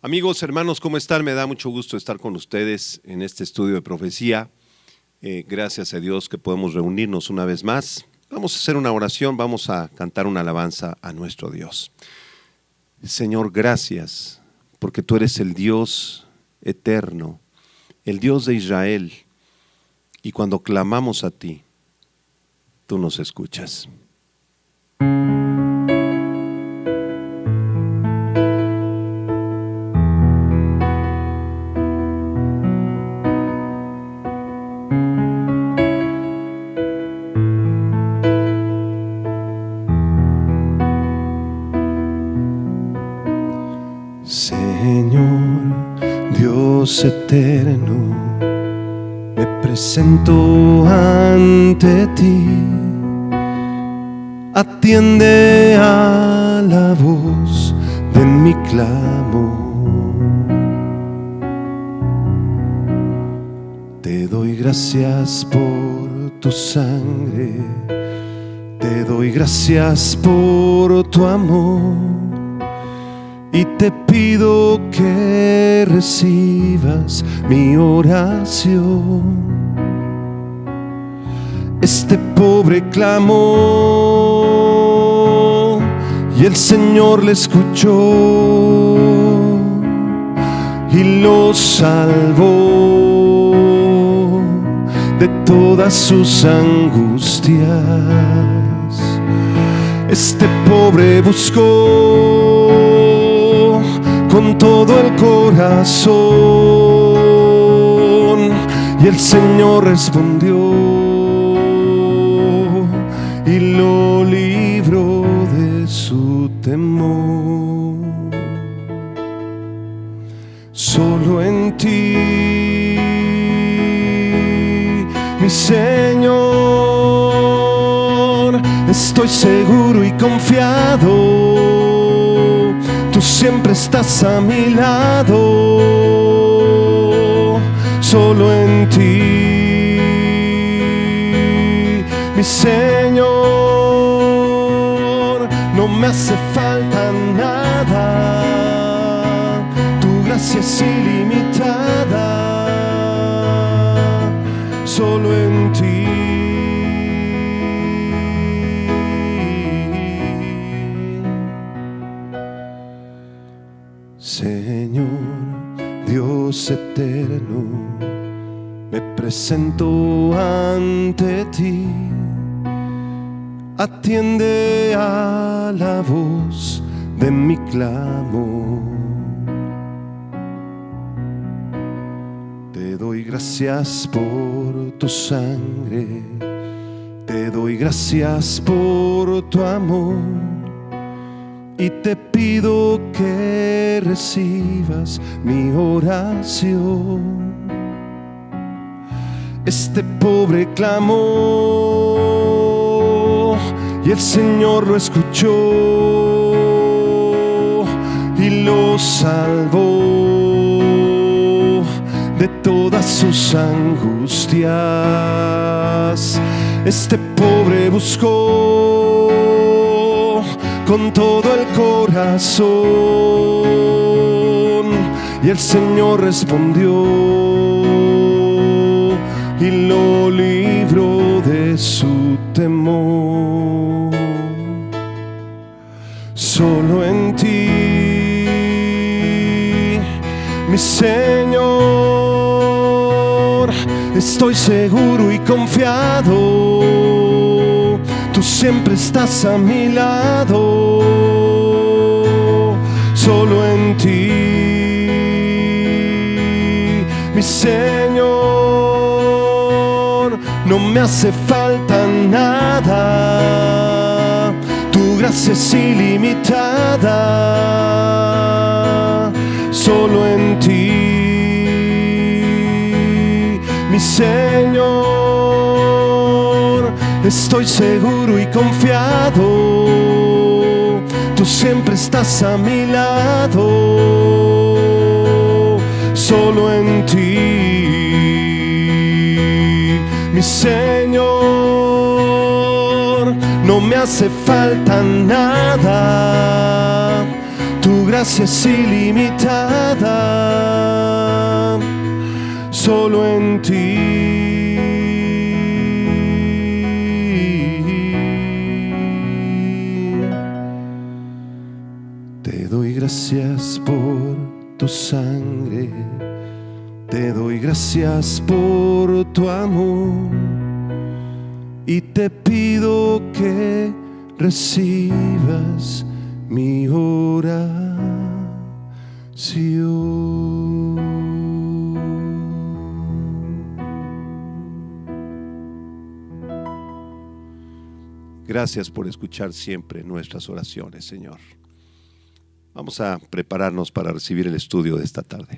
Amigos, hermanos, ¿cómo están? Me da mucho gusto estar con ustedes en este estudio de profecía. Gracias a Dios que podemos reunirnos una vez más. Vamos a hacer una oración, vamos a cantar una alabanza a nuestro Dios. Señor, gracias, porque tú eres el Dios eterno, el Dios de Israel, y cuando clamamos a ti, tú nos escuchas. Señor, Dios eterno, me presento ante ti. Atiende a la voz de mi clamor. Te doy gracias por tu sangre, te doy gracias por tu amor. Y te pido que recibas mi oración. Este pobre clamó y el Señor le escuchó y lo salvó de todas sus angustias. Este pobre buscó con todo el corazón y el Señor respondió y lo libró de su temor. Solo en ti, mi Señor, estoy seguro y confiado. Tú siempre estás a mi lado, solo en ti, mi Señor, no me hace falta nada, tu gracia es ilimitada, solo en ti. Señor, Dios eterno, me presento ante ti. Atiende a la voz de mi clamor. Te doy gracias por tu sangre, te doy gracias por tu amor. Y te pido que recibas mi oración. Este pobre clamó y el Señor lo escuchó y lo salvó de todas sus angustias. Este pobre buscó con todo el corazón y el Señor respondió y lo libró de su temor. Solo en ti, mi Señor, estoy seguro y confiado. Tú siempre estás a mi lado, solo en ti, mi Señor, no me hace falta nada. Tu gracia es ilimitada, solo en ti, mi Señor, estoy seguro y confiado. Tú siempre estás a mi lado, solo en ti, mi Señor, no me hace falta nada. Tu gracia es ilimitada, solo en ti. Te doy gracias por tu sangre, te doy gracias por tu amor, y te pido que recibas mi oración. Gracias por escuchar siempre nuestras oraciones, Señor. Vamos a prepararnos para recibir el estudio de esta tarde.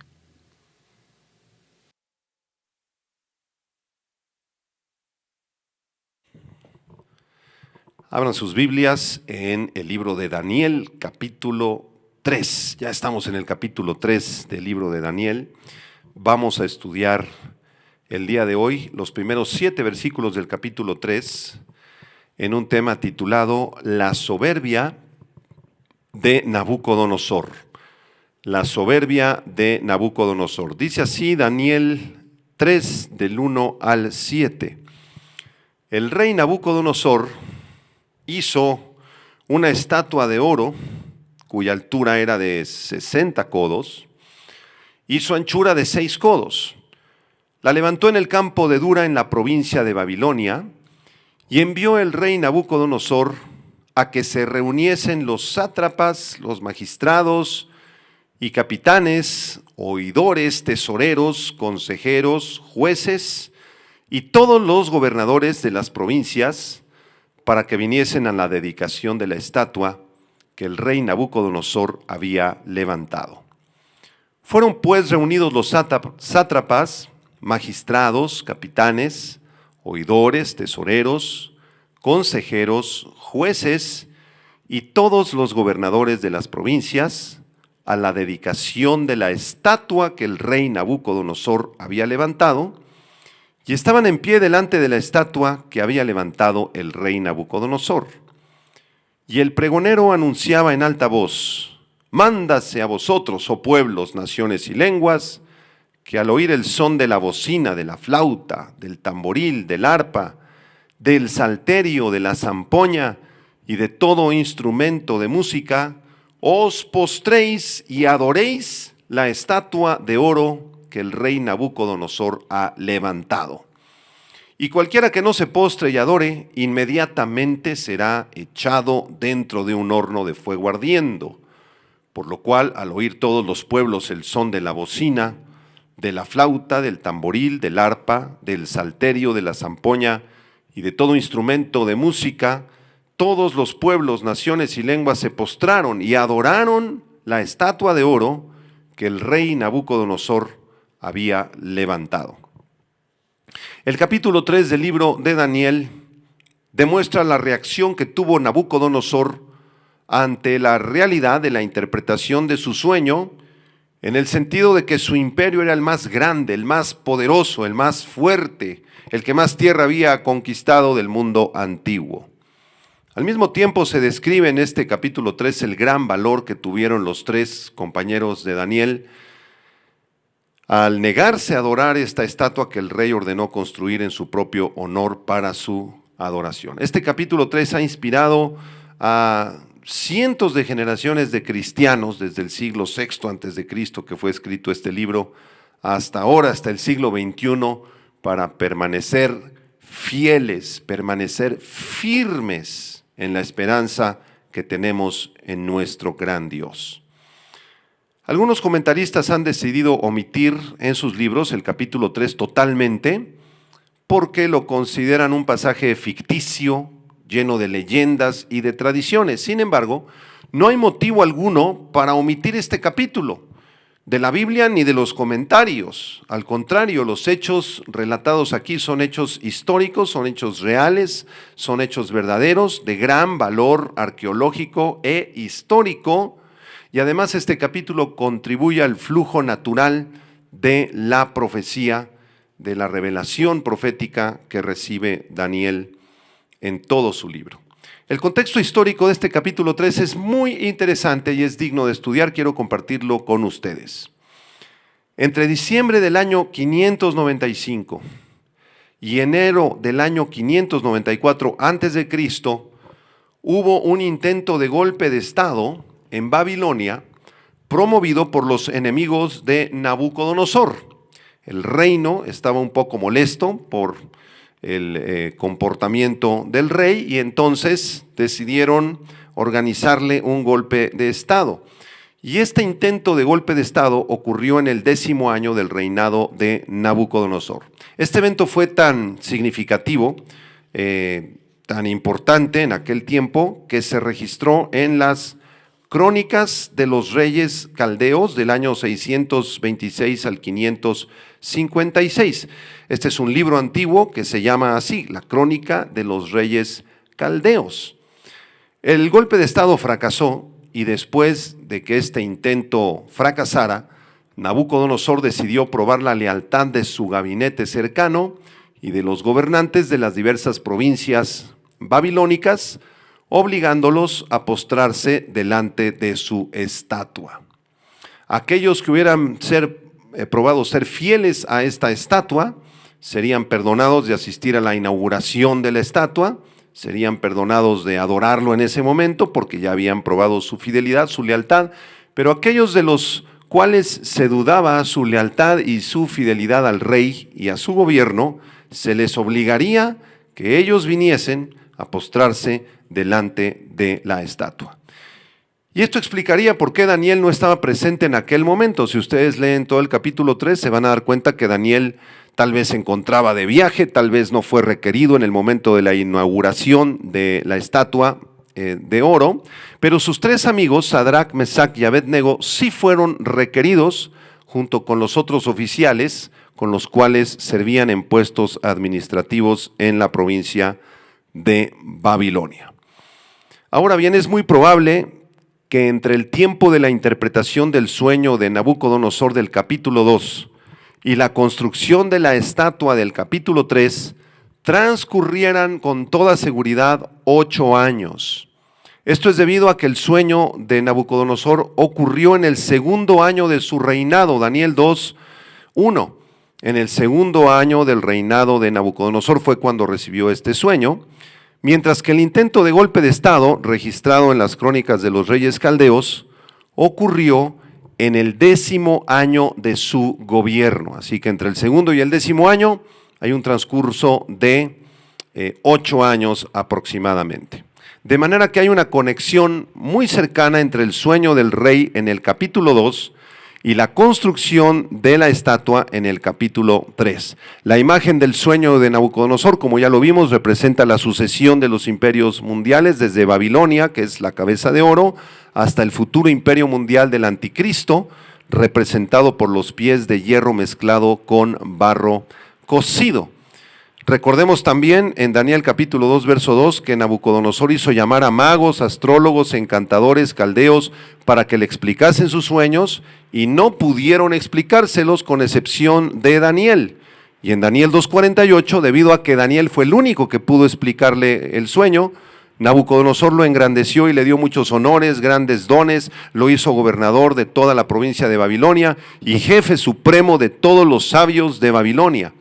Abran sus Biblias en el libro de Daniel, capítulo 3. Ya estamos en el capítulo 3 del libro de Daniel. Vamos a estudiar el día de hoy los primeros 7 versículos del capítulo 3 en un tema titulado La soberbia de Nabucodonosor. La soberbia de Nabucodonosor. Dice así Daniel 3 del 1 al 7. El rey Nabucodonosor hizo una estatua de oro cuya altura era de 60 codos y su anchura de 6 codos. La levantó en el campo de Dura en la provincia de Babilonia, y envió el rey Nabucodonosor a que se reuniesen los sátrapas, los magistrados y capitanes, oidores, tesoreros, consejeros, jueces y todos los gobernadores de las provincias para que viniesen a la dedicación de la estatua que el rey Nabucodonosor había levantado. Fueron pues reunidos los sátrapas, magistrados, capitanes, oidores, tesoreros, consejeros, jueces y todos los gobernadores de las provincias a la dedicación de la estatua que el rey Nabucodonosor había levantado, y estaban en pie delante de la estatua que había levantado el rey Nabucodonosor. Y el pregonero anunciaba en alta voz: mándase a vosotros, oh pueblos, naciones y lenguas, que al oír el son de la bocina, de la flauta, del tamboril, del arpa, del salterio, de la zampoña y de todo instrumento de música, os postréis y adoréis la estatua de oro que el rey Nabucodonosor ha levantado. Y cualquiera que no se postre y adore, inmediatamente será echado dentro de un horno de fuego ardiendo. Por lo cual, al oír todos los pueblos el son de la bocina, de la flauta, del tamboril, del arpa, del salterio, de la zampoña y de todo instrumento de música, todos los pueblos, naciones y lenguas se postraron y adoraron la estatua de oro que el rey Nabucodonosor había levantado. El capítulo 3 del libro de Daniel demuestra la reacción que tuvo Nabucodonosor ante la realidad de la interpretación de su sueño, en el sentido de que su imperio era el más grande, el más poderoso, el más fuerte, el que más tierra había conquistado del mundo antiguo. Al mismo tiempo se describe en este capítulo 3 el gran valor que tuvieron los 3 compañeros de Daniel al negarse a adorar esta estatua que el rey ordenó construir en su propio honor para su adoración. Este capítulo 3 ha inspirado a cientos de generaciones de cristianos desde el siglo VI antes de Cristo, que fue escrito este libro, hasta ahora, hasta el siglo XXI, para permanecer fieles, permanecer firmes en la esperanza que tenemos en nuestro gran Dios. Algunos comentaristas han decidido omitir en sus libros el capítulo 3 totalmente, porque lo consideran un pasaje ficticio, lleno de leyendas y de tradiciones. Sin embargo, no hay motivo alguno para omitir este capítulo de la Biblia ni de los comentarios. Al contrario, los hechos relatados aquí son hechos históricos, son hechos reales, son hechos verdaderos, de gran valor arqueológico e histórico, y además este capítulo contribuye al flujo natural de la profecía, de la revelación profética que recibe Daniel en todo su libro. El contexto histórico de este capítulo 3 es muy interesante y es digno de estudiar. Quiero compartirlo con ustedes. Entre diciembre del año 595 y enero del año 594 a.C., hubo un intento de golpe de Estado en Babilonia promovido por los enemigos de Nabucodonosor. El reino estaba un poco molesto por el comportamiento del rey y entonces decidieron organizarle un golpe de Estado. Y este intento de golpe de Estado ocurrió en el 10º año del reinado de Nabucodonosor. Este evento fue tan significativo, tan importante en aquel tiempo, que se registró en las Crónicas de los Reyes Caldeos del año 626 al 556. Este es un libro antiguo que se llama así, la Crónica de los Reyes Caldeos. El golpe de Estado fracasó y después de que este intento fracasara, Nabucodonosor decidió probar la lealtad de su gabinete cercano y de los gobernantes de las diversas provincias babilónicas, obligándolos a postrarse delante de su estatua. Aquellos que hubieran probado ser fieles a esta estatua serían perdonados de asistir a la inauguración de la estatua, serían perdonados de adorarlo en ese momento porque ya habían probado su fidelidad, su lealtad, pero aquellos de los cuales se dudaba su lealtad y su fidelidad al rey y a su gobierno, se les obligaría que ellos viniesen a postrarse delante de la estatua. Y esto explicaría por qué Daniel no estaba presente en aquel momento. Si ustedes leen todo el capítulo 3, se van a dar cuenta que Daniel tal vez se encontraba de viaje, tal vez no fue requerido en el momento de la inauguración de la estatua de oro, pero sus tres amigos, Sadrac, Mesac y Abednego, sí fueron requeridos junto con los otros oficiales con los cuales servían en puestos administrativos en la provincia de Babilonia. Ahora bien, es muy probable que entre el tiempo de la interpretación del sueño de Nabucodonosor del capítulo 2 y la construcción de la estatua del capítulo 3 transcurrieran con toda seguridad 8 años. Esto es debido a que el sueño de Nabucodonosor ocurrió en el segundo año de su reinado, Daniel 2:1. En el segundo año del reinado de Nabucodonosor fue cuando recibió este sueño, mientras que el intento de golpe de Estado, registrado en las Crónicas de los Reyes Caldeos, ocurrió en el 10º año de su gobierno. Así que entre el segundo y el 10º año hay un transcurso de 8 años aproximadamente. De manera que hay una conexión muy cercana entre el sueño del rey en el capítulo 2 y la construcción de la estatua en el capítulo 3. La imagen del sueño de Nabucodonosor, como ya lo vimos, representa la sucesión de los imperios mundiales desde Babilonia, que es la cabeza de oro, hasta el futuro imperio mundial del anticristo, representado por los pies de hierro mezclado con barro cocido. Recordemos también en Daniel capítulo 2, verso 2, que Nabucodonosor hizo llamar a magos, astrólogos, encantadores, caldeos, para que le explicasen sus sueños, y no pudieron explicárselos con excepción de Daniel. Y en Daniel 2:48, debido a que Daniel fue el único que pudo explicarle el sueño, Nabucodonosor lo engrandeció y le dio muchos honores, grandes dones, lo hizo gobernador de toda la provincia de Babilonia y jefe supremo de todos los sabios de Babilonia.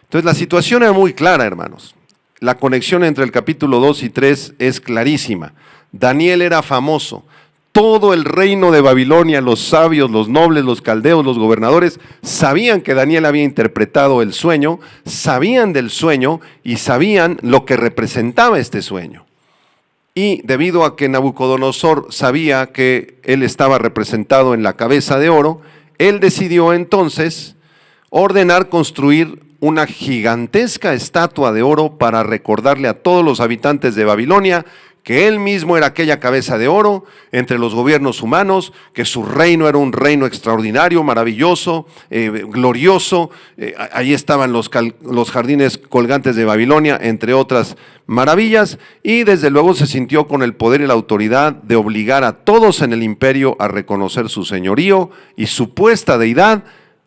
Entonces la situación era muy clara, hermanos. La conexión entre el capítulo 2 y 3 es clarísima. Daniel era famoso. Todo el reino de Babilonia, los sabios, los nobles, los caldeos, los gobernadores, sabían que Daniel había interpretado el sueño, sabían del sueño y sabían lo que representaba este sueño. Y debido a que Nabucodonosor sabía que él estaba representado en la cabeza de oro, él decidió entonces ordenar construir una gigantesca estatua de oro para recordarle a todos los habitantes de Babilonia que él mismo era aquella cabeza de oro entre los gobiernos humanos, que su reino era un reino extraordinario, maravilloso, glorioso. Ahí estaban los jardines colgantes de Babilonia, entre otras maravillas, y desde luego se sintió con el poder y la autoridad de obligar a todos en el imperio a reconocer su señorío y supuesta deidad,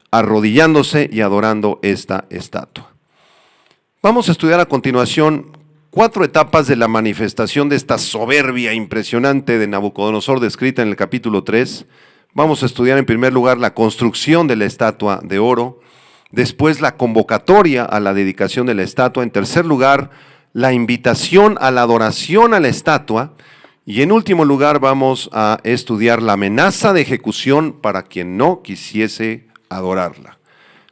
arrodillándose y adorando esta estatua. Vamos a estudiar a continuación 4 etapas de la manifestación de esta soberbia impresionante de Nabucodonosor descrita en el capítulo 3. Vamos a estudiar en primer lugar la construcción de la estatua de oro, después la convocatoria a la dedicación de la estatua, en tercer lugar la invitación a la adoración a la estatua y en último lugar vamos a estudiar la amenaza de ejecución para quien no quisiese adorarla.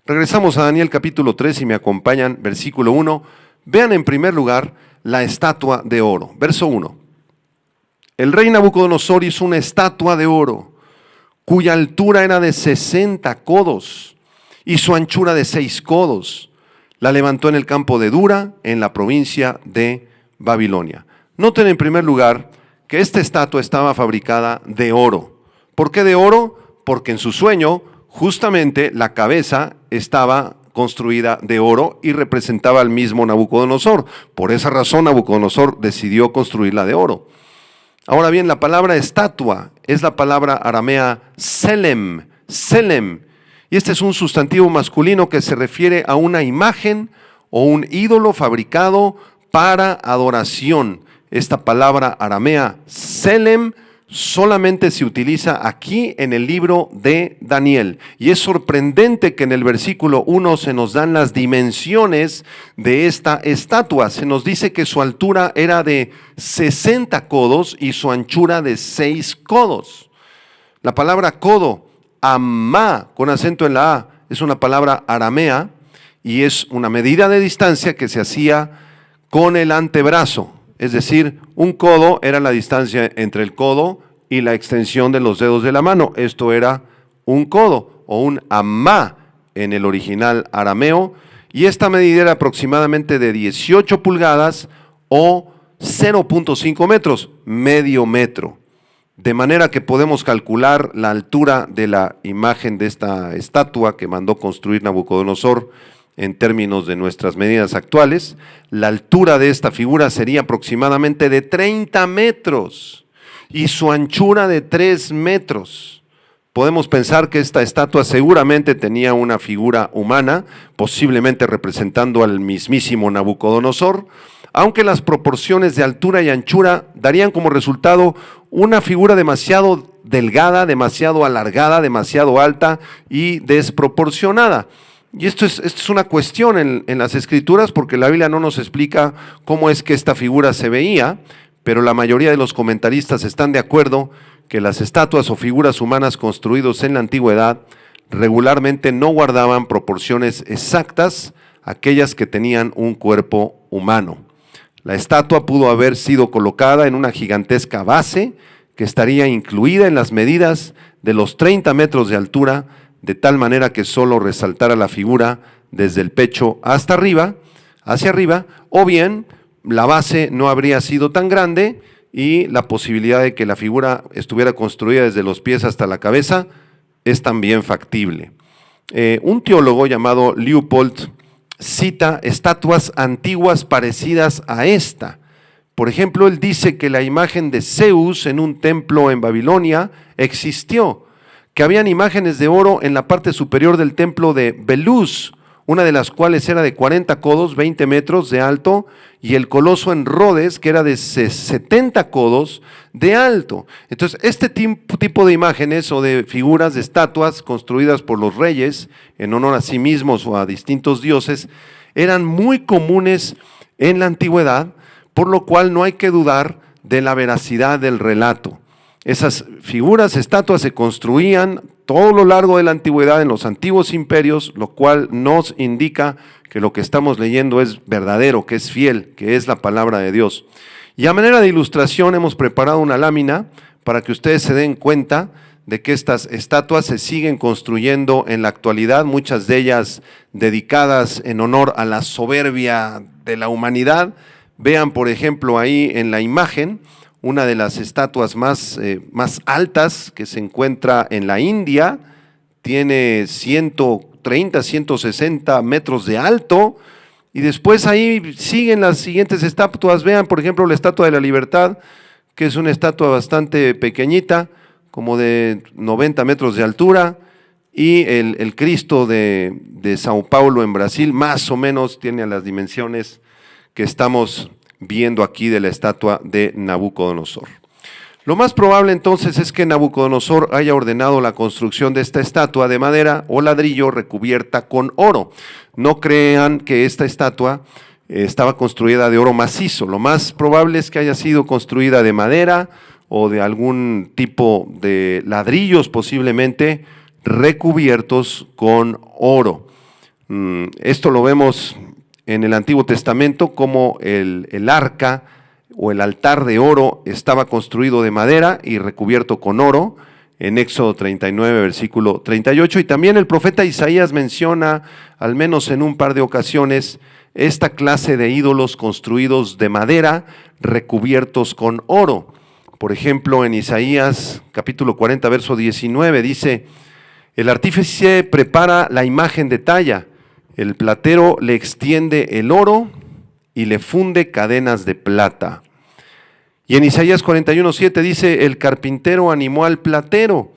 Regresamos a Daniel capítulo 3 y me acompañan, versículo 1. Vean en primer lugar la estatua de oro. Verso 1. El rey Nabucodonosor hizo una estatua de oro, cuya altura era de 60 codos y su anchura de 6 codos. La levantó en el campo de Dura, en la provincia de Babilonia. Noten en primer lugar que esta estatua estaba fabricada de oro. ¿Por qué de oro? Porque en su sueño, justamente la cabeza estaba construida de oro y representaba al mismo Nabucodonosor. Por esa razón Nabucodonosor decidió construirla de oro. Ahora bien, la palabra estatua es la palabra aramea selem, y este es un sustantivo masculino que se refiere a una imagen o un ídolo fabricado para adoración. Esta palabra aramea selem solamente se utiliza aquí en el libro de Daniel. Y es sorprendente que en el versículo 1 se nos dan las dimensiones de esta estatua. Se nos dice que su altura era de 60 codos y su anchura de 6 codos. La palabra codo, amá, con acento en la A, es una palabra aramea y es una medida de distancia que se hacía con el antebrazo. Es decir, un codo era la distancia entre el codo y la extensión de los dedos de la mano. Esto era un codo o un amá en el original arameo. Y esta medida era aproximadamente de 18 pulgadas o 0.5 metros, medio metro. De manera que podemos calcular la altura de la imagen de esta estatua que mandó construir Nabucodonosor en términos de nuestras medidas actuales. La altura de esta figura sería aproximadamente de 30 metros y su anchura de 3 metros. Podemos pensar que esta estatua seguramente tenía una figura humana, posiblemente representando al mismísimo Nabucodonosor, aunque las proporciones de altura y anchura darían como resultado una figura demasiado delgada, demasiado alargada, demasiado alta y desproporcionada. Y esto es una cuestión en las Escrituras, porque la Biblia no nos explica cómo es que esta figura se veía, pero la mayoría de los comentaristas están de acuerdo que las estatuas o figuras humanas construidas en la antigüedad regularmente no guardaban proporciones exactas, aquellas que tenían un cuerpo humano. La estatua pudo haber sido colocada en una gigantesca base que estaría incluida en las medidas de los 30 metros de altura, de tal manera que solo resaltara la figura desde el pecho hasta arriba, hacia arriba, o bien la base no habría sido tan grande y la posibilidad de que la figura estuviera construida desde los pies hasta la cabeza es también factible. Un teólogo llamado Leupold cita estatuas antiguas parecidas a esta. Por ejemplo, él dice que la imagen de Zeus en un templo en Babilonia existió, que habían imágenes de oro en la parte superior del templo de Belus, una de las cuales era de 40 codos, 20 metros de alto, y el coloso en Rhodes, que era de 70 codos de alto. Entonces, este tipo de imágenes o de figuras, de estatuas construidas por los reyes en honor a sí mismos o a distintos dioses, eran muy comunes en la antigüedad, por lo cual no hay que dudar de la veracidad del relato. Esas figuras, estatuas se construían todo lo largo de la antigüedad en los antiguos imperios, lo cual nos indica que lo que estamos leyendo es verdadero, que es fiel, que es la palabra de Dios. Y a manera de ilustración hemos preparado una lámina para que ustedes se den cuenta de que estas estatuas se siguen construyendo en la actualidad, muchas de ellas dedicadas en honor a la soberbia de la humanidad. Vean, por ejemplo, ahí en la imagen, una de las estatuas más altas que se encuentra en la India, tiene 130, 160 metros de alto, y después ahí siguen las siguientes estatuas. Vean, por ejemplo, la Estatua de la Libertad, que es una estatua bastante pequeñita, como de 90 metros de altura, y el Cristo de Sao Paulo en Brasil, más o menos tiene las dimensiones que estamos viendo aquí de la estatua de Nabucodonosor. Lo más probable entonces es que Nabucodonosor haya ordenado la construcción de esta estatua de madera o ladrillo recubierta con oro. No crean que esta estatua estaba construida de oro macizo. Lo más probable es que haya sido construida de madera o de algún tipo de ladrillos posiblemente recubiertos con oro. Esto lo vemos en el Antiguo Testamento, como el arca o el altar de oro estaba construido de madera y recubierto con oro, en Éxodo 39, versículo 38, y también el profeta Isaías menciona, al menos en un par de ocasiones, esta clase de ídolos construidos de madera, recubiertos con oro. Por ejemplo, en Isaías capítulo 40, verso 19, dice: el artífice prepara la imagen de talla, el platero le extiende el oro y le funde cadenas de plata. Y en Isaías 41:7 dice: el carpintero animó al platero,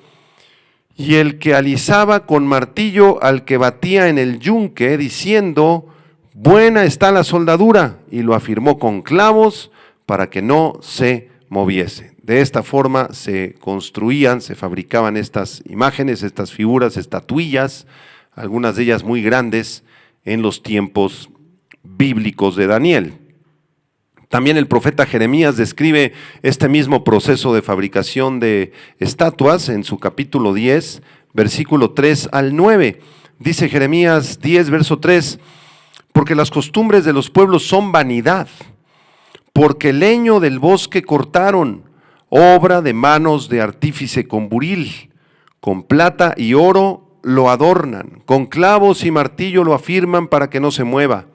y el que alisaba con martillo al que batía en el yunque, diciendo: buena está la soldadura, y lo afirmó con clavos para que no se moviese. De esta forma se construían, se fabricaban estas imágenes, estas figuras, estatuillas, algunas de ellas muy grandes, en los tiempos bíblicos de Daniel. También el profeta Jeremías describe este mismo proceso de fabricación de estatuas en su capítulo 10, versículo 3 al 9. Dice Jeremías 10, verso 3, porque las costumbres de los pueblos son vanidad, porque leño del bosque cortaron, obra de manos de artífice con buril, con plata y oro lo adornan, con clavos y martillo lo afirman para que no se mueva.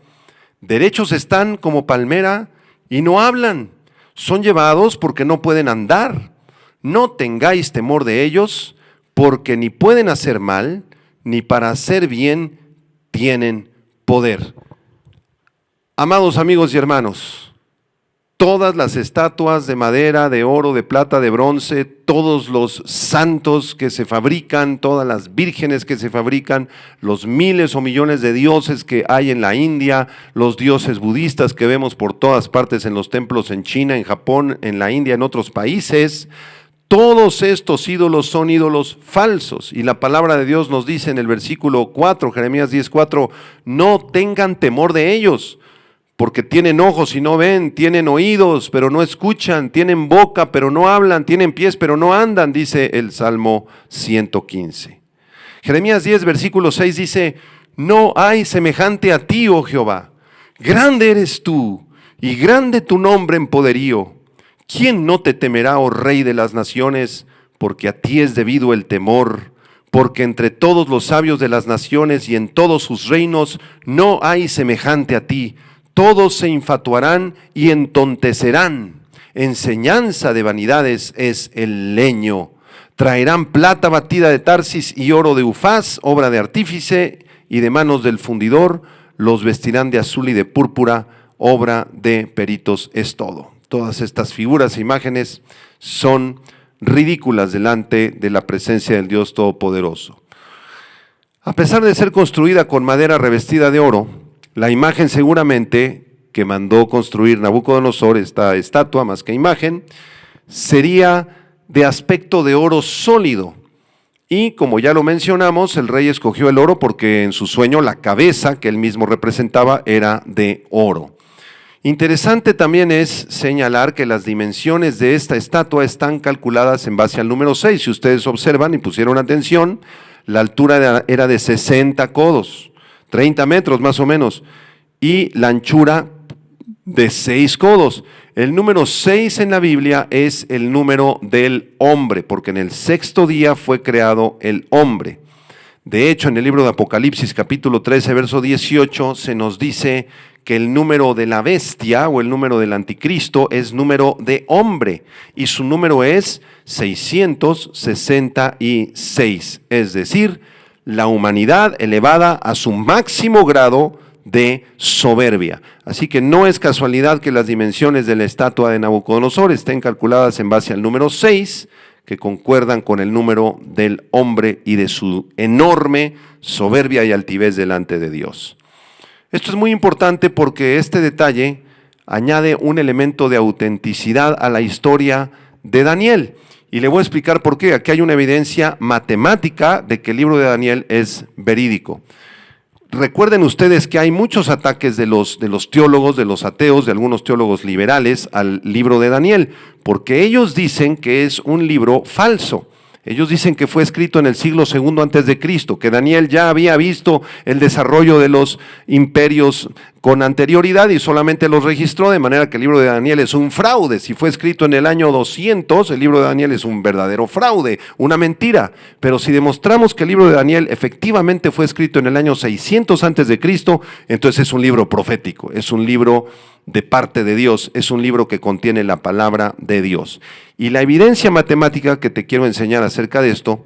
Derechos están como palmera y no hablan, son llevados porque no pueden andar. No tengáis temor de ellos, porque ni pueden hacer mal, ni para hacer bien tienen poder. Amados amigos y hermanos, todas las estatuas de madera, de oro, de plata, de bronce, todos los santos que se fabrican, todas las vírgenes que se fabrican, los miles o millones de dioses que hay en la India, los dioses budistas que vemos por todas partes en los templos en China, en Japón, en la India, en otros países, todos estos ídolos son ídolos falsos. Y la palabra de Dios nos dice en el versículo 4, Jeremías 10:4, no tengan temor de ellos, porque tienen ojos y no ven, tienen oídos pero no escuchan, tienen boca pero no hablan, tienen pies pero no andan, dice el Salmo 115. Jeremías 10, versículo 6 dice: no hay semejante a ti, oh Jehová, grande eres tú y grande tu nombre en poderío. ¿Quién no te temerá, oh Rey de las naciones? Porque a ti es debido el temor, porque entre todos los sabios de las naciones y en todos sus reinos no hay semejante a ti. Todos se infatuarán y entontecerán. Enseñanza de vanidades es el leño. Traerán plata batida de Tarsis y oro de Ufaz, obra de artífice y de manos del fundidor. Los vestirán de azul y de púrpura, obra de peritos es todo. Todas estas figuras e imágenes son ridículas delante de la presencia del Dios Todopoderoso. A pesar de ser construida con madera revestida de oro, la imagen seguramente que mandó construir Nabucodonosor, esta estatua más que imagen, sería de aspecto de oro sólido. Y como ya lo mencionamos, el rey escogió el oro porque en su sueño la cabeza que él mismo representaba era de oro. Interesante también es señalar que las dimensiones de esta estatua están calculadas en base al número 6. Si ustedes observan y pusieron atención, la altura era de 60 codos. 30 metros más o menos, y la anchura de 6 codos. El número 6 en la Biblia es el número del hombre, porque en el sexto día fue creado el hombre. De hecho, en el libro de Apocalipsis, capítulo 13, verso 18, se nos dice que el número de la bestia o el número del anticristo es número de hombre y su número es 666, es decir, la humanidad elevada a su máximo grado de soberbia. Así que no es casualidad que las dimensiones de la estatua de Nabucodonosor estén calculadas en base al número 6, que concuerdan con el número del hombre y de su enorme soberbia y altivez delante de Dios. Esto es muy importante porque este detalle añade un elemento de autenticidad a la historia de Daniel. Y le voy a explicar por qué. Aquí hay una evidencia matemática de que el libro de Daniel es verídico. Recuerden ustedes que hay muchos ataques de los teólogos, de los ateos, de algunos teólogos liberales al libro de Daniel, porque ellos dicen que es un libro falso. Ellos dicen que fue escrito en el siglo II antes de Cristo, que Daniel ya había visto el desarrollo de los imperios con anterioridad y solamente los registró, de manera que el libro de Daniel es un fraude. Si fue escrito en el año 200, el libro de Daniel es un verdadero fraude, una mentira. Pero si demostramos que el libro de Daniel efectivamente fue escrito en el año 600 antes de Cristo, entonces es un libro profético, es un libro de parte de Dios, es un libro que contiene la palabra de Dios. Y la evidencia matemática que te quiero enseñar acerca de esto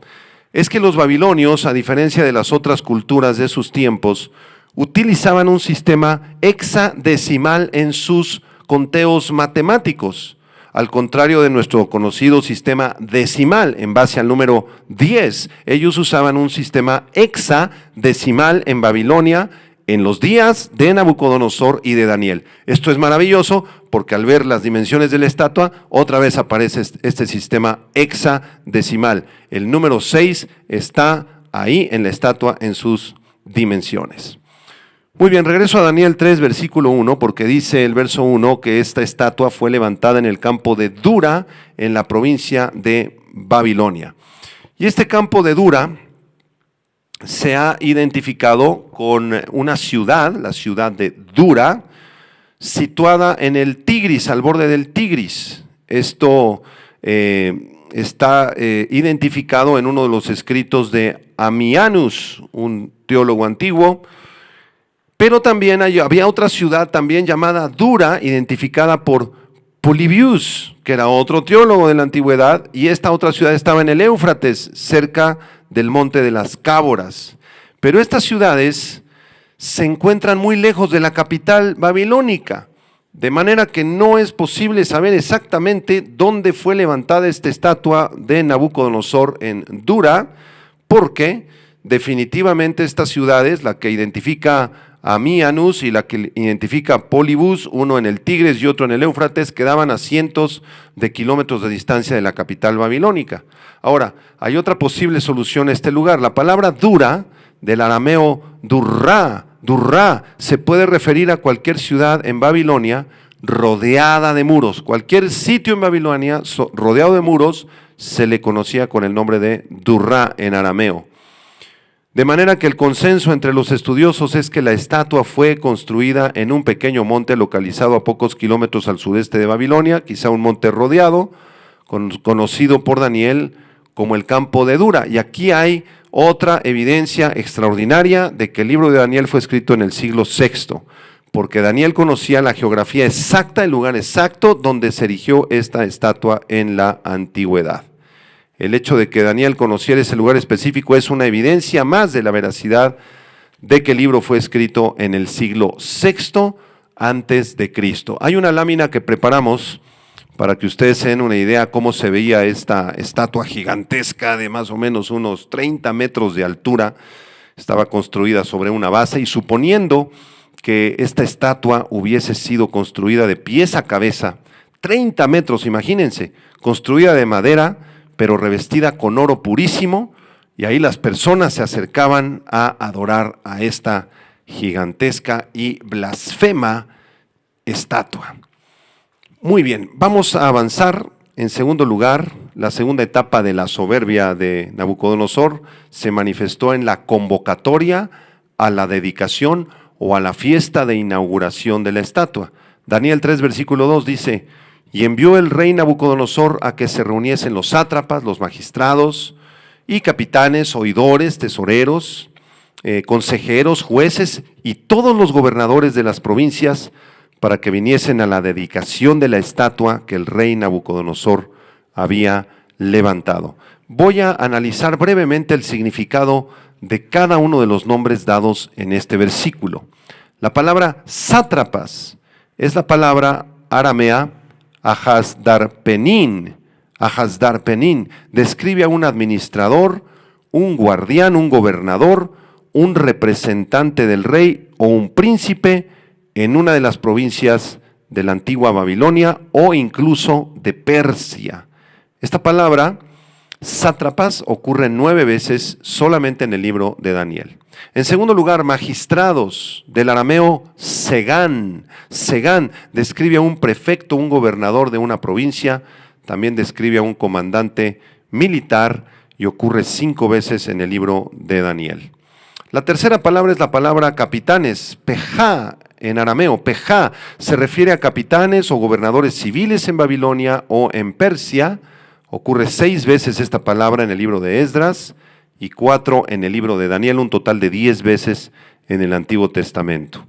es que los babilonios, a diferencia de las otras culturas de sus tiempos, utilizaban un sistema hexadecimal en sus conteos matemáticos, al contrario de nuestro conocido sistema decimal en base al número 10. Ellos usaban un sistema hexadecimal en Babilonia en los días de Nabucodonosor y de Daniel. Esto es maravilloso porque al ver las dimensiones de la estatua, otra vez aparece este sistema hexadecimal. El número 6 está ahí en la estatua en sus dimensiones. Muy bien, regreso a Daniel 3, versículo 1, porque dice el verso 1 que esta estatua fue levantada en el campo de Dura, en la provincia de Babilonia. Y este campo de Dura se ha identificado con una ciudad, la ciudad de Dura, situada en el Tigris, al borde del Tigris. Esto está identificado en uno de los escritos de Ammianus, un teólogo antiguo, pero también había otra ciudad también llamada Dura, identificada por Polybius, que era otro teólogo de la antigüedad, y esta otra ciudad estaba en el Éufrates, cerca del monte de las Cáboras. Pero estas ciudades se encuentran muy lejos de la capital babilónica, de manera que no es posible saber exactamente dónde fue levantada esta estatua de Nabucodonosor en Dura, porque definitivamente estas ciudades, la que identifica a Ammianus y la que identifica a Polybius, uno en el Tigris y otro en el Éufrates, quedaban a cientos de kilómetros de distancia de la capital babilónica. Ahora, hay otra posible solución a este lugar. La palabra Dura, del arameo Durra, se puede referir a cualquier ciudad en Babilonia rodeada de muros. Cualquier sitio en Babilonia rodeado de muros se le conocía con el nombre de Durra en arameo. De manera que el consenso entre los estudiosos es que la estatua fue construida en un pequeño monte localizado a pocos kilómetros al sureste de Babilonia, quizá un monte rodeado, conocido por Daniel como el campo de Dura. Y aquí hay otra evidencia extraordinaria de que el libro de Daniel fue escrito en el siglo VI, porque Daniel conocía la geografía exacta, el lugar exacto donde se erigió esta estatua en la antigüedad. El hecho de que Daniel conociera ese lugar específico es una evidencia más de la veracidad de que el libro fue escrito en el siglo VI antes de Cristo. Hay una lámina que preparamos para que ustedes se den una idea cómo se veía esta estatua gigantesca de más o menos unos 30 metros de altura. Estaba construida sobre una base y suponiendo que esta estatua hubiese sido construida de pies a cabeza, 30 metros, imagínense, construida de madera, pero revestida con oro purísimo, y ahí las personas se acercaban a adorar a esta gigantesca y blasfema estatua. Muy bien, vamos a avanzar. En segundo lugar, la segunda etapa de la soberbia de Nabucodonosor se manifestó en la convocatoria a la dedicación o a la fiesta de inauguración de la estatua. Daniel 3, versículo 2 dice: y envió el rey Nabucodonosor a que se reuniesen los sátrapas, los magistrados y capitanes, oidores, tesoreros, consejeros, jueces y todos los gobernadores de las provincias para que viniesen a la dedicación de la estatua que el rey Nabucodonosor había levantado. Voy a analizar brevemente el significado de cada uno de los nombres dados en este versículo. La palabra sátrapas es la palabra aramea Ahasdarpenín. Ahasdarpenín describe a un administrador, un guardián, un gobernador, un representante del rey o un príncipe en una de las provincias de la antigua Babilonia o incluso de Persia. Esta palabra, sátrapas, ocurre 9 veces solamente en el libro de Daniel. En segundo lugar, magistrados, del arameo segán. Segán describe a un prefecto, un gobernador de una provincia, también describe a un comandante militar y ocurre 5 veces en el libro de Daniel. La tercera palabra es la palabra capitanes, pejá en arameo. Pejá se refiere a capitanes o gobernadores civiles en Babilonia o en Persia. Ocurre 6 veces esta palabra en el libro de Esdras y 4 en el libro de Daniel, un total de 10 veces en el Antiguo Testamento.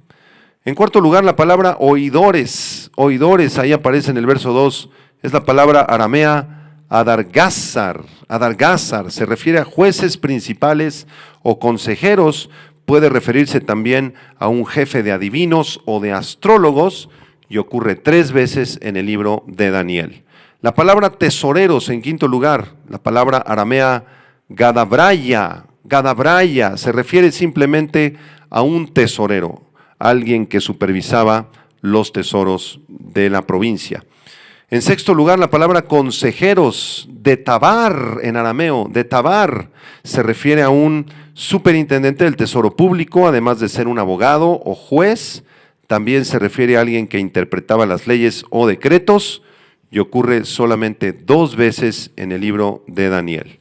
En cuarto lugar, la palabra oidores. Oidores, ahí aparece en el verso 2, es la palabra aramea adargázar. Adargázar se refiere a jueces principales o consejeros, puede referirse también a un jefe de adivinos o de astrólogos y ocurre 3 veces en el libro de Daniel. La palabra tesoreros, en quinto lugar, la palabra aramea gadabraya. Gadabraya se refiere simplemente a un tesorero, alguien que supervisaba los tesoros de la provincia. En sexto lugar, la palabra consejeros, detabar en arameo. Detabar se refiere a un superintendente del tesoro público, además de ser un abogado o juez. También se refiere a alguien que interpretaba las leyes o decretos y ocurre solamente 2 veces en el libro de Daniel.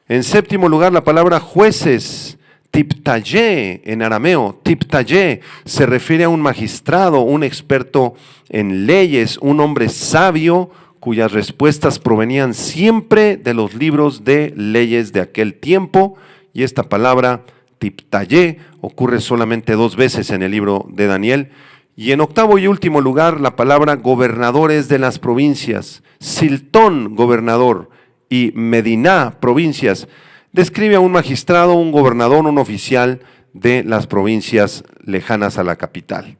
En séptimo lugar, la palabra jueces, tiptayé en arameo. Tiptayé se refiere a un magistrado, un experto en leyes, un hombre sabio cuyas respuestas provenían siempre de los libros de leyes de aquel tiempo, y esta palabra tiptayé ocurre solamente 2 veces en el libro de Daniel. Y en octavo y último lugar, la palabra gobernadores de las provincias, Siltón, gobernador, y Mediná, provincias, describe a un magistrado, un gobernador, un oficial de las provincias lejanas a la capital.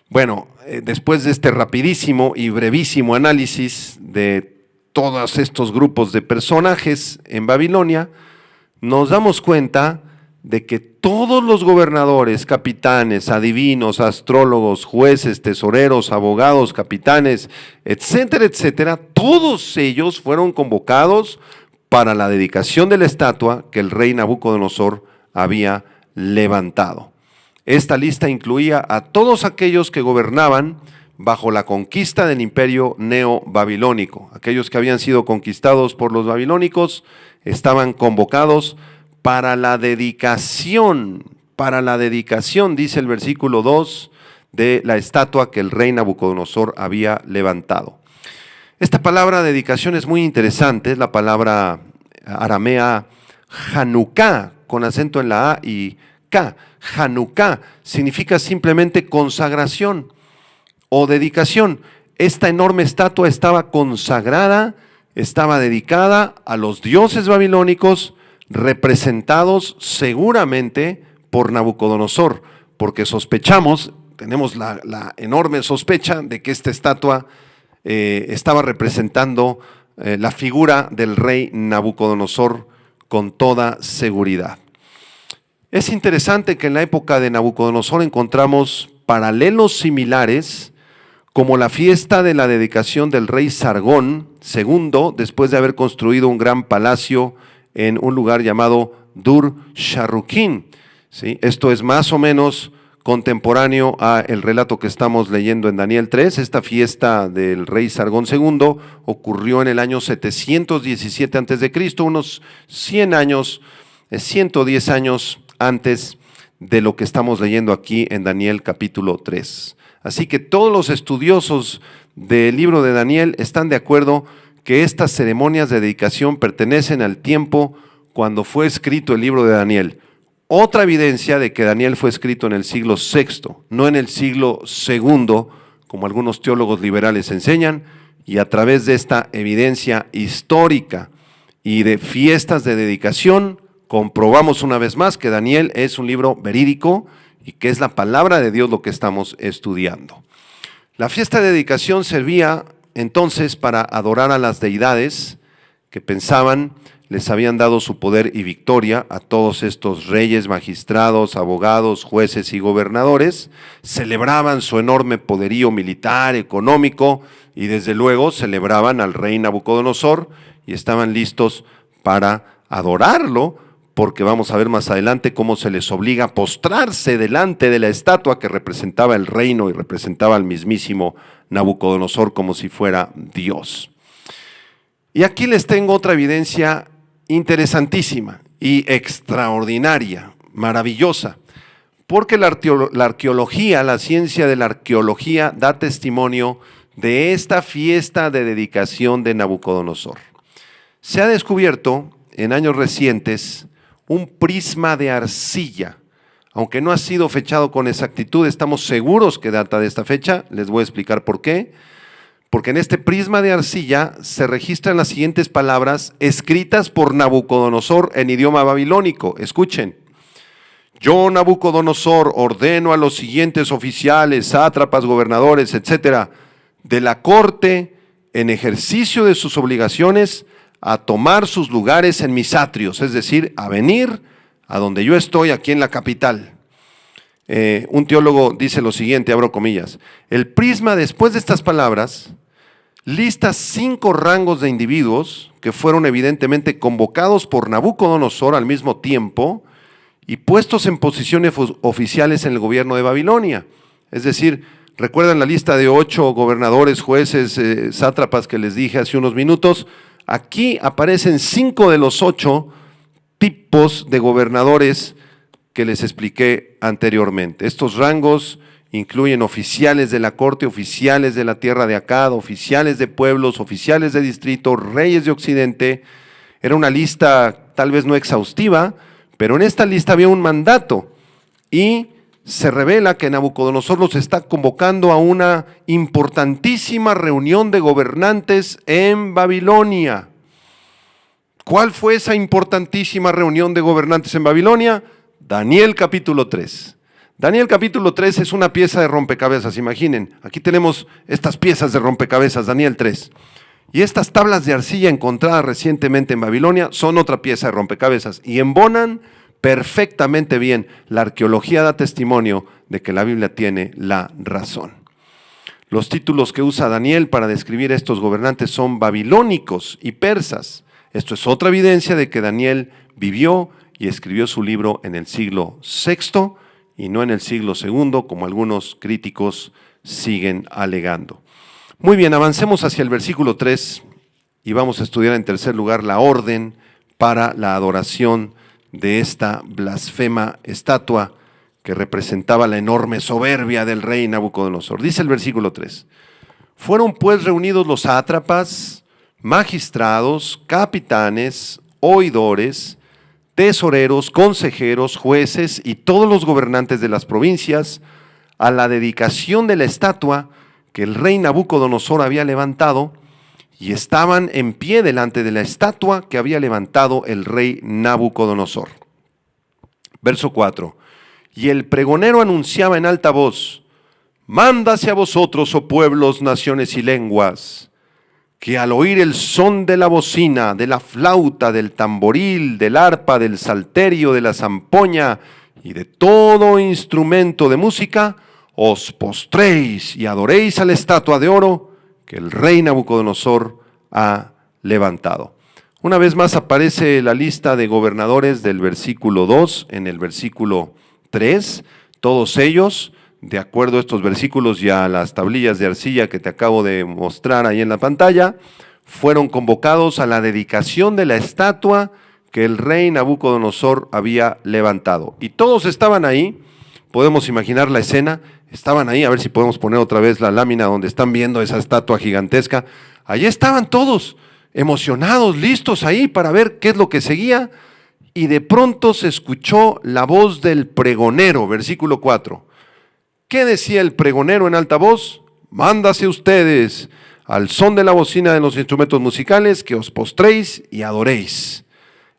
Bueno, después de este rapidísimo y brevísimo análisis de todos estos grupos de personajes en Babilonia, nos damos cuenta de que todos los gobernadores, capitanes, adivinos, astrólogos, jueces, tesoreros, abogados, capitanes, etcétera, etcétera, todos ellos fueron convocados para la dedicación de la estatua que el rey Nabucodonosor había levantado. Esta lista incluía a todos aquellos que gobernaban bajo la conquista del imperio neobabilónico. Aquellos que habían sido conquistados por los babilónicos estaban convocados para la dedicación, dice el versículo 2, de la estatua que el rey Nabucodonosor había levantado. Esta palabra dedicación es muy interesante, es la palabra aramea Hanukkah, con acento en la A y K. Hanukkah significa simplemente consagración o dedicación. Esta enorme estatua estaba consagrada, estaba dedicada a los dioses babilónicos, representados seguramente por Nabucodonosor, porque sospechamos, tenemos la enorme sospecha de que esta estatua estaba representando la figura del rey Nabucodonosor con toda seguridad. Es interesante que en la época de Nabucodonosor encontramos paralelos similares, como la fiesta de la dedicación del rey Sargón II, después de haber construido un gran palacio en un lugar llamado Dur-Sharrukin. ¿Sí? Esto es más o menos contemporáneo a el relato que estamos leyendo en Daniel 3. Esta fiesta del rey Sargón II ocurrió en el año 717 a.C., unos 100 años, 110 años antes de lo que estamos leyendo aquí en Daniel capítulo 3. Así que todos los estudiosos del libro de Daniel están de acuerdo que estas ceremonias de dedicación pertenecen al tiempo cuando fue escrito el libro de Daniel. Otra evidencia de que Daniel fue escrito en el siglo VI, no en el siglo II, como algunos teólogos liberales enseñan, y a través de esta evidencia histórica y de fiestas de dedicación, comprobamos una vez más que Daniel es un libro verídico y que es la palabra de Dios lo que estamos estudiando. La fiesta de dedicación servía entonces para adorar a las deidades que pensaban les habían dado su poder y victoria a todos estos reyes, magistrados, abogados, jueces y gobernadores. Celebraban su enorme poderío militar, económico y desde luego celebraban al rey Nabucodonosor y estaban listos para adorarlo, porque vamos a ver más adelante cómo se les obliga a postrarse delante de la estatua que representaba el reino y representaba al mismísimo Nabucodonosor como si fuera Dios. Y aquí les tengo otra evidencia interesantísima y extraordinaria, maravillosa, porque la arqueología, la ciencia de la arqueología da testimonio de esta fiesta de dedicación de Nabucodonosor. Se ha descubierto en años recientes un prisma de arcilla, aunque no ha sido fechado con exactitud, estamos seguros que data de esta fecha, les voy a explicar por qué. Porque en este prisma de arcilla se registran las siguientes palabras escritas por Nabucodonosor en idioma babilónico. Escuchen. Yo, Nabucodonosor, ordeno a los siguientes oficiales, sátrapas, gobernadores, etcétera, de la corte, en ejercicio de sus obligaciones, a tomar sus lugares en mis atrios, es decir, a venir a donde yo estoy, aquí en la capital. Un teólogo dice lo siguiente, abro comillas, el prisma después de estas palabras lista 5 rangos de individuos que fueron evidentemente convocados por Nabucodonosor al mismo tiempo y puestos en posiciones oficiales en el gobierno de Babilonia. Es decir, recuerdan la lista de 8 gobernadores, jueces, sátrapas que les dije hace unos minutos. Aquí aparecen 5 de los 8 tipos de gobernadores que les expliqué anteriormente. Estos rangos incluyen oficiales de la corte, oficiales de la tierra de Acad, oficiales de pueblos, oficiales de distrito, reyes de Occidente. Era una lista tal vez no exhaustiva, pero en esta lista había un mandato y se revela que Nabucodonosor los está convocando a una importantísima reunión de gobernantes en Babilonia. ¿Cuál fue esa importantísima reunión de gobernantes en Babilonia? Daniel capítulo 3. Daniel capítulo 3 es una pieza de rompecabezas, imaginen, aquí tenemos estas piezas de rompecabezas, Daniel 3. Y estas tablas de arcilla encontradas recientemente en Babilonia son otra pieza de rompecabezas y embonan perfectamente bien. La arqueología da testimonio de que la Biblia tiene la razón. Los títulos que usa Daniel para describir a estos gobernantes son babilónicos y persas. Esto es otra evidencia de que Daniel vivió y escribió su libro en el siglo VI y no en el siglo II, como algunos críticos siguen alegando. Muy bien, avancemos hacia el versículo 3 y vamos a estudiar en tercer lugar la orden para la adoración de esta blasfema estatua que representaba la enorme soberbia del rey Nabucodonosor. Dice el versículo 3, fueron pues reunidos los sátrapas, magistrados, capitanes, oidores, tesoreros, consejeros, jueces y todos los gobernantes de las provincias a la dedicación de la estatua que el rey Nabucodonosor había levantado, y estaban en pie delante de la estatua que había levantado el rey Nabucodonosor. Verso 4. Y el pregonero anunciaba en alta voz, mándase a vosotros, oh pueblos, naciones y lenguas, que al oír el son de la bocina, de la flauta, del tamboril, del arpa, del salterio, de la zampoña y de todo instrumento de música, os postréis y adoréis a la estatua de oro que el rey Nabucodonosor ha levantado. Una vez más aparece la lista de gobernadores del versículo 2 en el versículo 3, todos ellos, de acuerdo a estos versículos y a las tablillas de arcilla que te acabo de mostrar ahí en la pantalla, fueron convocados a la dedicación de la estatua que el rey Nabucodonosor había levantado. Y todos estaban ahí podemos imaginar la escena. Estaban ahí, a ver si podemos poner otra vez la lámina donde están viendo esa estatua gigantesca. Allí estaban todos emocionados, listos ahí para ver qué es lo que seguía. Y de pronto se escuchó la voz del pregonero, versículo 4. ¿Qué decía el pregonero en alta voz? Mándase ustedes al son de la bocina de los instrumentos musicales, que os postréis y adoréis.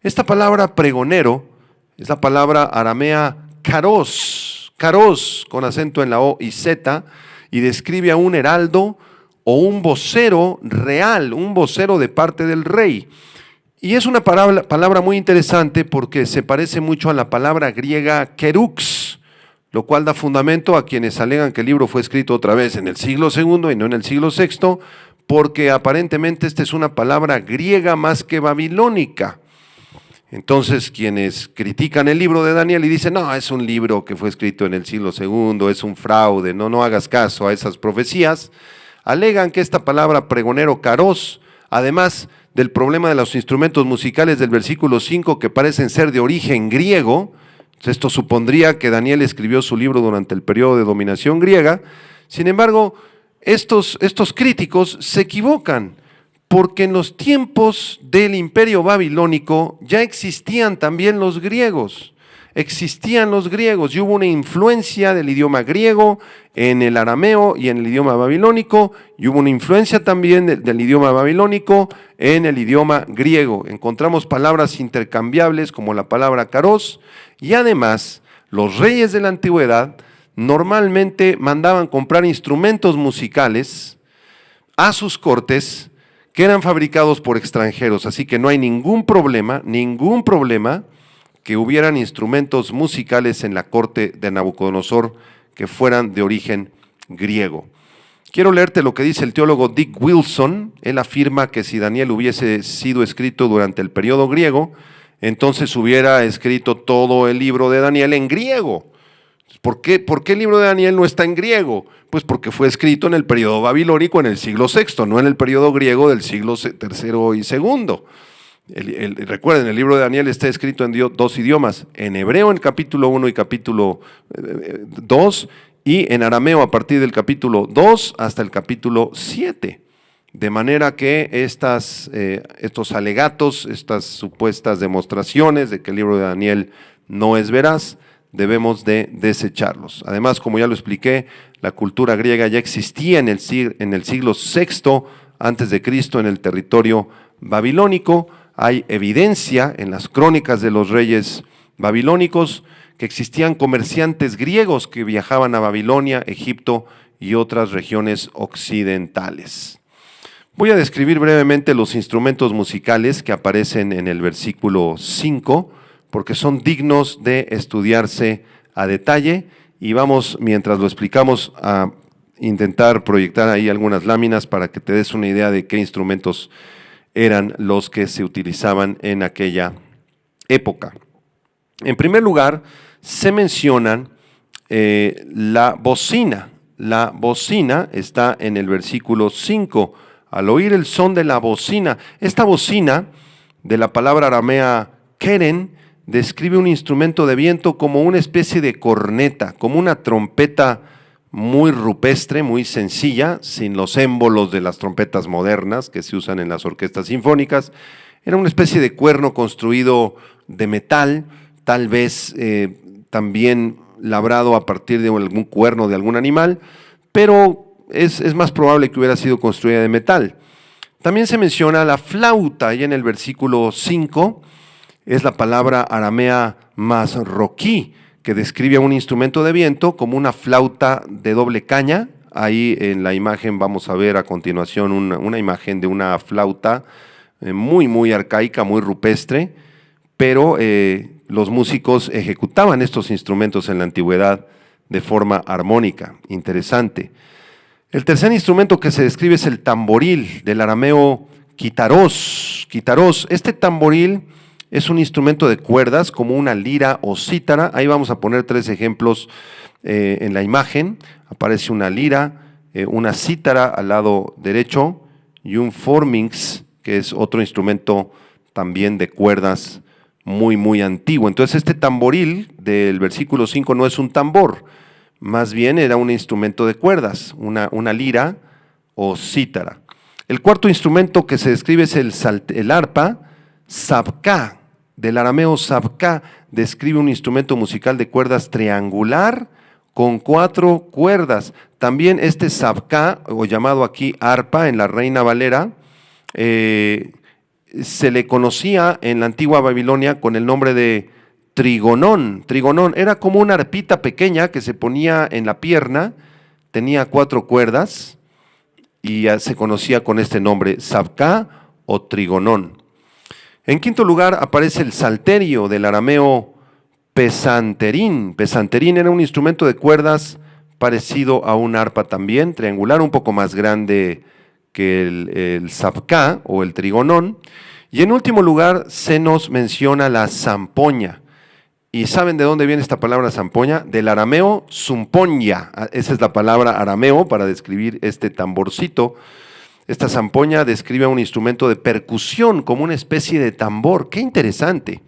Esta palabra pregonero es la palabra aramea karos, con acento en la O y Z, y describe a un heraldo o un vocero real, un vocero de parte del rey. Y es una palabra muy interesante porque se parece mucho a la palabra griega kerux, lo cual da fundamento a quienes alegan que el libro fue escrito otra vez en el siglo II y no en el siglo VI, porque aparentemente esta es una palabra griega más que babilónica. Entonces, quienes critican el libro de Daniel y dicen, no, es un libro que fue escrito en el siglo II, es un fraude, no hagas caso a esas profecías, alegan que esta palabra pregonero karos, además del problema de los instrumentos musicales del versículo 5 que parecen ser de origen griego, esto supondría que Daniel escribió su libro durante el periodo de dominación griega. Sin embargo, estos críticos se equivocan, porque en los tiempos del imperio babilónico ya existían también los griegos. Existían los griegos y hubo una influencia del idioma griego en el arameo y en el idioma babilónico, y hubo una influencia también del idioma babilónico en el idioma griego. Encontramos palabras intercambiables como la palabra karos, y además los reyes de la antigüedad normalmente mandaban comprar instrumentos musicales a sus cortes que eran fabricados por extranjeros, así que no hay ningún problema que hubieran instrumentos musicales en la corte de Nabucodonosor que fueran de origen griego. Quiero leerte lo que dice el teólogo Dick Wilson. Él afirma que si Daniel hubiese sido escrito durante el periodo griego, entonces hubiera escrito todo el libro de Daniel en griego. ¿Por qué el libro de Daniel no está en griego? Pues porque fue escrito en el periodo babilónico en el siglo VI, no en el periodo griego del siglo III y II. Recuerden, el libro de Daniel está escrito en dos idiomas, en hebreo en capítulo 1 y capítulo 2, y en arameo a partir del capítulo 2 hasta el capítulo 7. De manera que estos alegatos, estas supuestas demostraciones de que el libro de Daniel no es veraz, debemos de desecharlos. Además, como ya lo expliqué, la cultura griega ya existía en el siglo VI antes de Cristo en el territorio babilónico. Hay evidencia en las crónicas de los reyes babilónicos que existían comerciantes griegos que viajaban a Babilonia, Egipto y otras regiones occidentales. Voy a describir brevemente los instrumentos musicales que aparecen en el versículo 5, porque son dignos de estudiarse a detalle, y vamos, mientras lo explicamos, a intentar proyectar ahí algunas láminas para que te des una idea de qué instrumentos eran los que se utilizaban en aquella época. En primer lugar, se mencionan la bocina. La bocina está en el versículo 5. Al oír el son de la bocina, esta bocina, de la palabra aramea keren, describe un instrumento de viento como una especie de corneta, como una trompeta muy rupestre, muy sencilla, sin los émbolos de las trompetas modernas que se usan en las orquestas sinfónicas. Era una especie de cuerno construido de metal, tal vez también labrado a partir de algún cuerno de algún animal, pero es más probable que hubiera sido construida de metal. También se menciona la flauta, y en el versículo 5 es la palabra aramea masroquí, que describe a un instrumento de viento como una flauta de doble caña. Ahí en la imagen vamos a ver a continuación una imagen de una flauta muy arcaica, muy rupestre, pero los músicos ejecutaban estos instrumentos en la antigüedad de forma armónica. Interesante. El tercer instrumento que se describe es el tamboril, del arameo kitaros. Este tamboril es un instrumento de cuerdas como una lira o cítara. Ahí vamos a poner 3 ejemplos en la imagen. Aparece una lira, una cítara al lado derecho y un forminx, que es otro instrumento también de cuerdas muy antiguo. Entonces este tamboril del versículo 5 no es un tambor, más bien era un instrumento de cuerdas, una lira o cítara. El cuarto instrumento que se describe es el arpa, sabká, del arameo sabká, describe un instrumento musical de cuerdas triangular con 4 cuerdas. También este sabká, o llamado aquí arpa en la Reina Valera, se le conocía en la antigua Babilonia con el nombre de trigonón. Trigonón era como una arpita pequeña que se ponía en la pierna, tenía 4 cuerdas y se conocía con este nombre, sabká o trigonón. En quinto lugar aparece el salterio del arameo pesanterín. Pesanterín era un instrumento de cuerdas parecido a un arpa también, triangular, un poco más grande que el sabká o el trigonón. Y en último lugar se nos menciona la zampoña. ¿Y saben de dónde viene esta palabra zampoña? Del arameo zumpoña. Esa es la palabra arameo para describir este tamborcito. Esta zampoña describe un instrumento de percusión como una especie de tambor. ¡Qué interesante!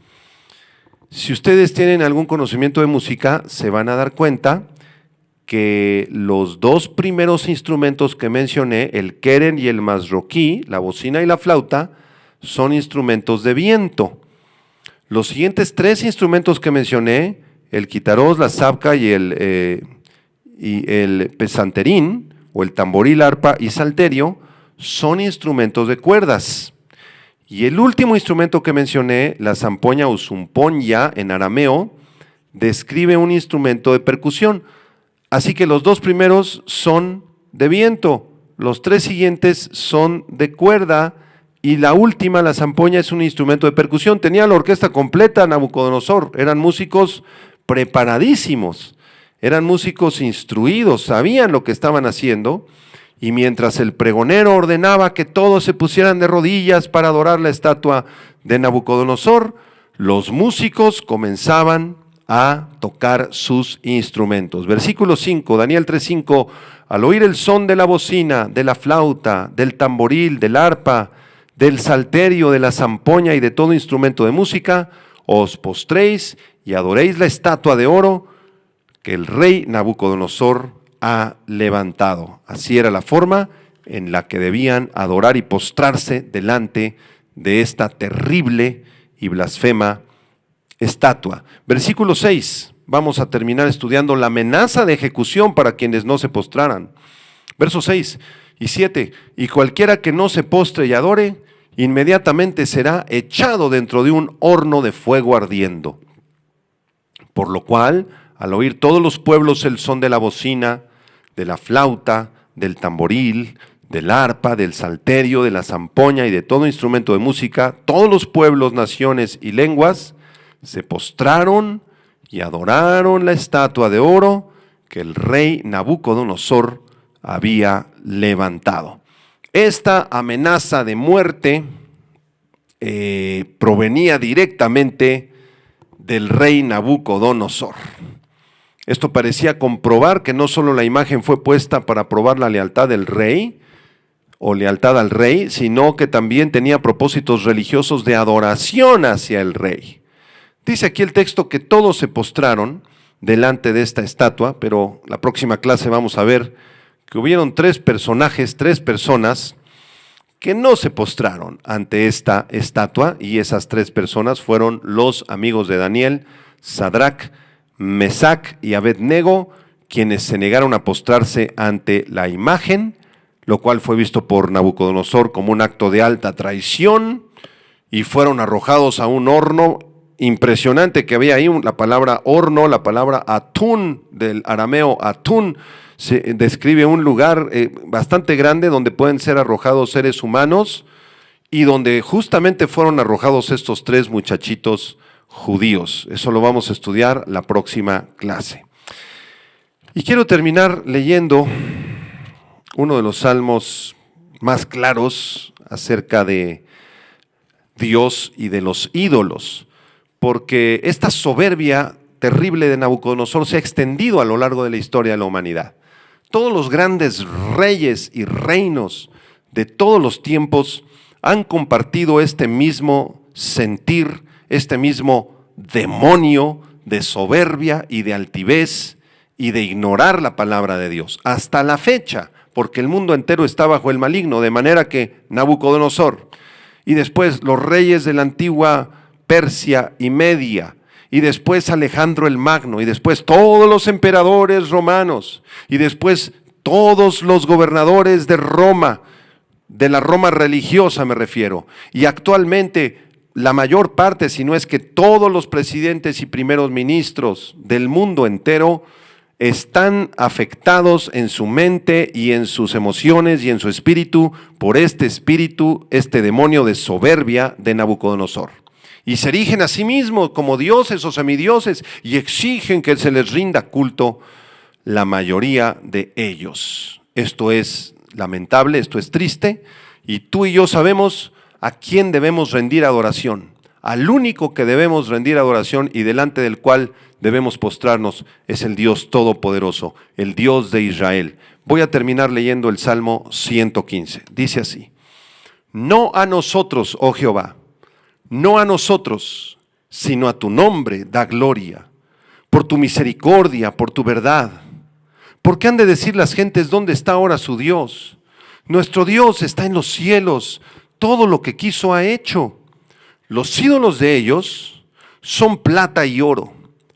Si ustedes tienen algún conocimiento de música, se van a dar cuenta que los 2 primeros instrumentos que mencioné, el queren y el masroquí, la bocina y la flauta, son instrumentos de viento. Los siguientes 3 instrumentos que mencioné, el quitaroz, la sabká y el pesanterín, o el tamboril, arpa y salterio, son instrumentos de cuerdas. Y el último instrumento que mencioné, la zampoña o zumpoña en arameo, describe un instrumento de percusión. Así que los 2 primeros son de viento, los 3 siguientes son de cuerda, y la última, la zampoña, es un instrumento de percusión. Tenía la orquesta completa Nabucodonosor, eran músicos preparadísimos, eran músicos instruidos, sabían lo que estaban haciendo, y mientras el pregonero ordenaba que todos se pusieran de rodillas para adorar la estatua de Nabucodonosor, los músicos comenzaban a tocar sus instrumentos. Versículo 5, Daniel 3:5, al oír el son de la bocina, de la flauta, del tamboril, del arpa, del salterio, de la zampoña y de todo instrumento de música, os postréis y adoréis la estatua de oro que el rey Nabucodonosor ha levantado. Así era la forma en la que debían adorar y postrarse delante de esta terrible y blasfema estatua. Versículo 6, vamos a terminar estudiando la amenaza de ejecución para quienes no se postraran. Versos 6 y 7, y cualquiera que no se postre y adore, inmediatamente será echado dentro de un horno de fuego ardiendo. Por lo cual, al oír todos los pueblos el son de la bocina, de la flauta, del tamboril, del arpa, del salterio, de la zampoña y de todo instrumento de música, todos los pueblos, naciones y lenguas se postraron y adoraron la estatua de oro que el rey Nabucodonosor había levantado. Esta amenaza de muerte provenía directamente del rey Nabucodonosor. Esto parecía comprobar que no solo la imagen fue puesta para probar la lealtad del rey o lealtad al rey, sino que también tenía propósitos religiosos de adoración hacia el rey. Dice aquí el texto que todos se postraron delante de esta estatua, pero la próxima clase vamos a ver que hubieron 3 personas que no se postraron ante esta estatua, y esas 3 personas fueron los amigos de Daniel, Sadrac, Mesac y Abednego, quienes se negaron a postrarse ante la imagen, lo cual fue visto por Nabucodonosor como un acto de alta traición, y fueron arrojados a un horno impresionante que había ahí. La palabra horno, la palabra atún, del arameo atún, se describe un lugar bastante grande donde pueden ser arrojados seres humanos, y donde justamente fueron arrojados estos 3 muchachitos judíos. Eso lo vamos a estudiar la próxima clase. Y quiero terminar leyendo uno de los salmos más claros acerca de Dios y de los ídolos, porque esta soberbia terrible de Nabucodonosor se ha extendido a lo largo de la historia de la humanidad. Todos los grandes reyes y reinos de todos los tiempos han compartido este mismo sentir, este mismo demonio de soberbia y de altivez y de ignorar la palabra de Dios, hasta la fecha, porque el mundo entero está bajo el maligno, de manera que Nabucodonosor, y después los reyes de la antigua Persia y Media, y después Alejandro el Magno, y después todos los emperadores romanos, y después todos los gobernadores de Roma, de la Roma religiosa me refiero, y actualmente la mayor parte, si no es que todos los presidentes y primeros ministros del mundo entero están afectados en su mente y en sus emociones y en su espíritu por este espíritu, este demonio de soberbia de Nabucodonosor. Y se erigen a sí mismos como dioses o semidioses y exigen que se les rinda culto la mayoría de ellos. Esto es lamentable, esto es triste, y tú y yo sabemos a quién debemos rendir adoración. Al único que debemos rendir adoración y delante del cual debemos postrarnos es el Dios Todopoderoso, el Dios de Israel. Voy a terminar leyendo el Salmo 115. Dice así: no a nosotros, oh Jehová, no a nosotros, sino a tu nombre da gloria, por tu misericordia, por tu verdad. ¿Por qué han de decir las gentes dónde está ahora su Dios? Nuestro Dios está en los cielos, todo lo que quiso ha hecho. Los ídolos de ellos son plata y oro,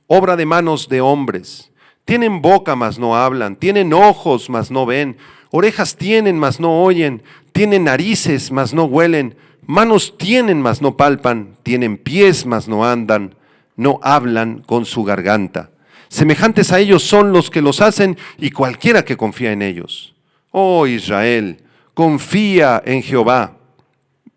obra de manos de hombres. Tienen boca, mas no hablan, tienen ojos, mas no ven, orejas tienen, mas no oyen, tienen narices, mas no huelen, manos tienen, mas no palpan, tienen pies, mas no andan, no hablan con su garganta. Semejantes a ellos son los que los hacen y cualquiera que confía en ellos. Oh Israel, confía en Jehová.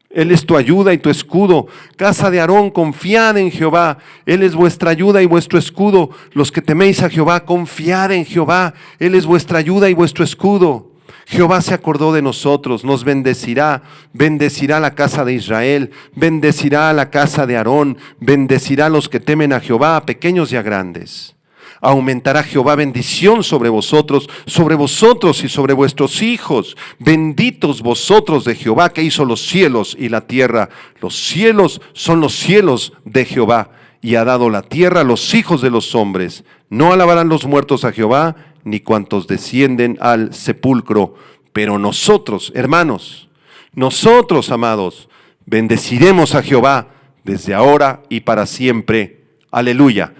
Él es tu ayuda y tu escudo. Casa de Aarón, confiad en Jehová. Él es vuestra ayuda y vuestro escudo. Los que teméis a Jehová, confiad en Jehová. Él es vuestra ayuda y vuestro escudo. Jehová se acordó de nosotros, nos bendecirá, bendecirá la casa de Israel, bendecirá a la casa de Aarón, bendecirá a los que temen a Jehová, a pequeños y a grandes. Aumentará Jehová bendición sobre vosotros y sobre vuestros hijos. Benditos vosotros de Jehová que hizo los cielos y la tierra. Los cielos son los cielos de Jehová y ha dado la tierra a los hijos de los hombres. No alabarán los muertos a Jehová, ni cuantos descienden al sepulcro. Pero nosotros, hermanos, nosotros, amados, bendeciremos a Jehová desde ahora y para siempre. Aleluya.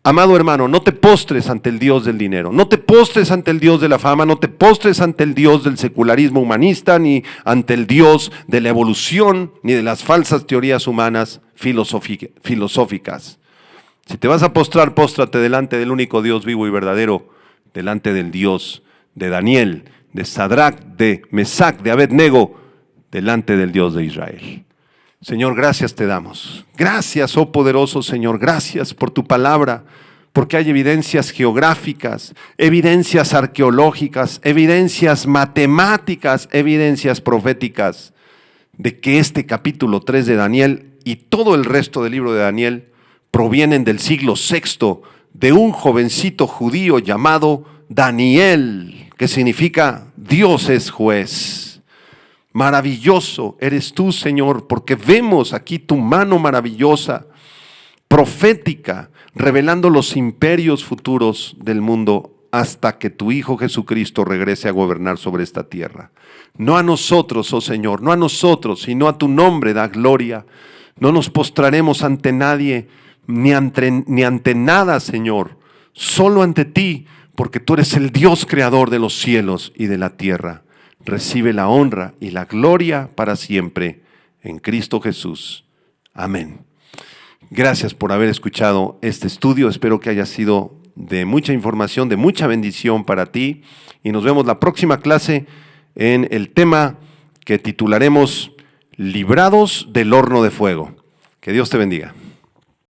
Amado hermano, no te postres ante el Dios del dinero, no te postres ante el Dios de la fama, no te postres ante el Dios del secularismo humanista, ni ante el Dios de la evolución, ni de las falsas teorías humanas filosóficas. Si te vas a postrar, póstrate delante del único Dios vivo y verdadero, delante del Dios de Daniel, de Sadrach, de Mesac, de Abednego, delante del Dios de Israel. Señor, gracias te damos. Gracias, oh poderoso Señor, gracias por tu palabra, porque hay evidencias geográficas, evidencias arqueológicas, evidencias matemáticas, evidencias proféticas, de que este capítulo 3 de Daniel y todo el resto del libro de Daniel provienen del siglo VI, de un jovencito judío llamado Daniel, que significa Dios es juez. Maravilloso eres tú, Señor, porque vemos aquí tu mano maravillosa, profética, revelando los imperios futuros del mundo hasta que tu Hijo Jesucristo regrese a gobernar sobre esta tierra. No a nosotros, oh Señor, no a nosotros, sino a tu nombre da gloria. No nos postraremos ante nadie, ni ante nada, Señor, solo ante ti, porque tú eres el Dios creador de los cielos y de la tierra. Recibe la honra y la gloria para siempre en Cristo Jesús. Amén. Gracias por haber escuchado este estudio. Espero que haya sido de mucha información, de mucha bendición para ti. Y nos vemos la próxima clase en el tema que titularemos Librados del horno de fuego. Que Dios te bendiga.